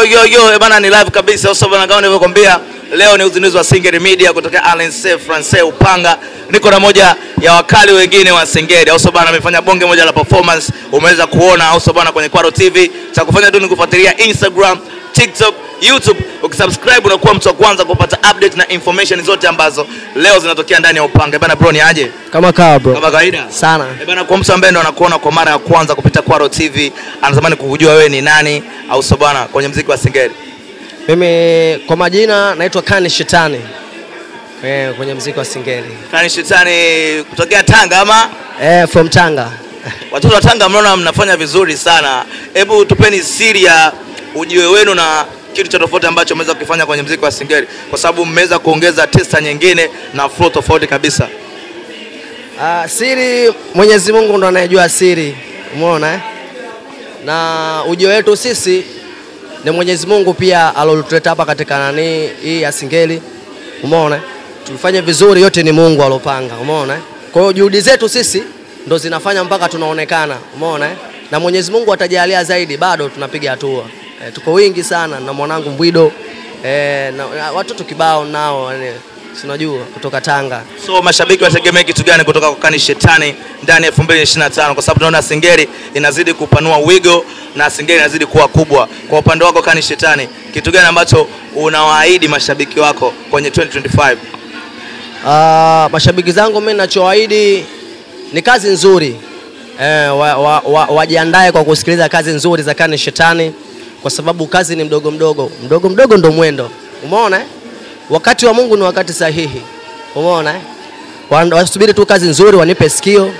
Yo bana, ni live kabisa. Uso bana, kama nilivyokuambia, leo ni uzinduzi wa Singeli Media kutoka Alain Francais Upanga. Niko na moja ya wakali wengine wa Singeli. Uso bana, amefanya bonge moja la performance. Umeweza kuona uso bana kwenye Kwaro TV. Cha kufanya tu ni kufuatilia Instagram, TikTok, YouTube. Ukisubscribe unakuwa mtu wa kwanza kupata update na information zote ambazo leo zinatokea ndani ya Upanga. Bana bro, ni aje? Kama kawa bro. Kama kawaida. Sana. Bana, kwa mtu ambaye ndo anakuona kwa mara ya kwanza kupita Kwaro TV, anatamani kukujua wewe ni nani au so bana kwenye muziki wa Singeli. Mimi kwa majina naitwa Kani Shetani. Kwenye muziki wa Singeli. Kani Shetani kutokea Tanga ama? From Tanga. Watoto wa Tanga mnaona mnafanya vizuri sana. Hebu tupeni siri ya ujio wenu na kitu cha tofauti ambacho mmeweza kufanya kwenye muziki wa Singeli, kwa sababu mmeweza kuongeza testa nyingine na flow tofauti kabisa. Siri Mwenyezi Mungu ndo anayejua siri. Umeona Na ujio wetu sisi ni Mwenyezi Mungu pia alolutuleta hapa katika nani hii ya Singeli. Umeona? Tulifanya vizuri, yote ni Mungu alopanga. Umeona? Kwa hiyo juhudi zetu sisi ndo zinafanya mpaka tunaonekana. Umeona? Na Mwenyezi Mungu atajalia zaidi, bado tunapiga hatua. Tuko wingi sana na mwanangu Mbwido. Na watoto kibao nao unajua kutoka Tanga. So mashabiki wategemea kitu gani kutoka kwa Kani Shetani ndani ya 2025, kwa sababu tunaona Singeli inazidi kupanua wigo na Singeli inazidi kuwa kubwa. Kwa upande wako Kani Shetani, kitu gani ambacho unawaahidi mashabiki wako kwenye 2025? Mashabiki zangu mimi ninachoahidi ni kazi nzuri. Wajiandae kwa kusikiliza kazi nzuri za Kani Shetani, kwa sababu kazi ni mdogo mdogo ndo mwendo. Umeona? Wakati wa Mungu ni wakati sahihi. Umeona? Wasubiri tu kazi nzuri, wanipe sikio.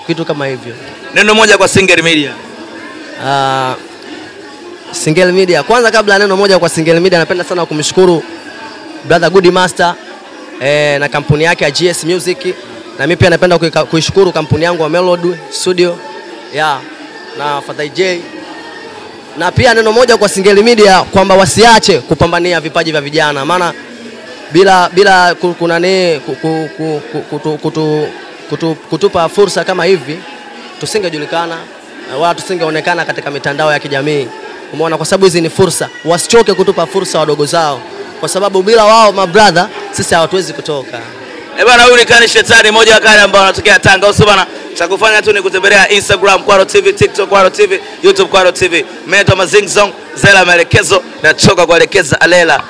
Kitu kama hivyo. Neno moja kwa Singeli Media. Singeli Media. Kwanza kabla neno moja kwa Singeli Media, napenda sana kumshukuru brother Good Master na kampuni yake ya GS Music, na mimi pia napenda kuishukuru kampuni yangu wa Melody Studio na Father J. Na pia neno moja kwa Singeli Media kwamba wasiache kupambania vipaji vya vijana, maana bila kutupa fursa kama hivi tusingejulikana wala tusingeonekana katika mitandao ya kijamii. Umeona? Kwa sababu hizi ni fursa, wasichoke kutupa fursa wadogo zao, kwa sababu bila wao mabrother sisi hatuwezi kutoka. Bana, huyu ni Kani Shetani, moja wakali ambao anatokea Tanga. Uso bana, cha kufanya tu ni kutembelea Instagram Kwaro TV, TikTok Kwaro TV, YouTube Kwaro TV. Mimi ndo Mazingzong, Zela maelekezo na choka kuelekeza alela.